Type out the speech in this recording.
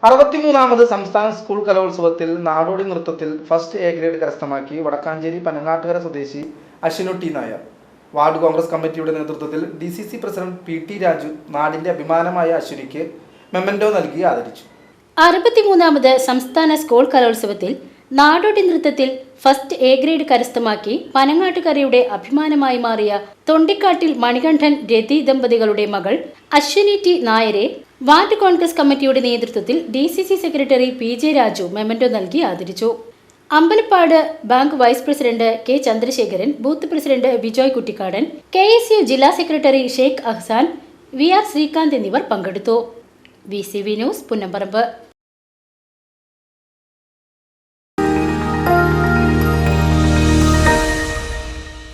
63ാമത് സംസ്ഥാന സ്കൂൾ കലോത്സവത്തിൽ നാടോടി നൃത്തത്തിൽ ഫസ്റ്റ് എ ഗ്രേഡ് കരസ്ഥമാക്കി വടക്കാഞ്ചേരി പനങ്ങാട്ടുകര സ്വദേശി അശ്വിനു ടി നായർ. വാർഡ് കോൺഗ്രസ് കമ്മിറ്റിയുടെ നേതൃത്വത്തിൽ DCC പ്രസിഡന്റ് PT രാജു നാടിന്റെ അഭിമാനമായ അശ്വിനിക്ക് മെമ്മന്റോ നൽകി ആദരിച്ചു. 63ാമത് സംസ്ഥാന സ്കൂൾ കലോത്സവത്തിൽ നാടോടി നൃത്തത്തിൽ ഫസ്റ്റ് എ ഗ്രേഡ് കരസ്ഥമാക്കി പനങ്ങാട്ടുകരയുടെ അഭിമാനമായി മാറിയ തൊണ്ടിക്കാട്ടിൽ മണികണ്ഠൻ രതി ദമ്പതികളുടെ മകൾ അശ്വിനി ടി നായരെ വാർഡ് കോൺഗ്രസ് കമ്മിറ്റിയുടെ നേതൃത്വത്തിൽ DCC secretary PJ Raju memento നൽകി ആദരിച്ചു. Ambalappad bank vice president K Chandrasekharan, booth president Vijoy Kuttikkadan, KSU ജില്ലാ സെക്രട്ടറി ഷെയ്ഖ് അഹ്സാൻ, VR ശ്രീകാന്ത് എന്നിവർ പങ്കെടുത്തു. VCV news Punnamparambu.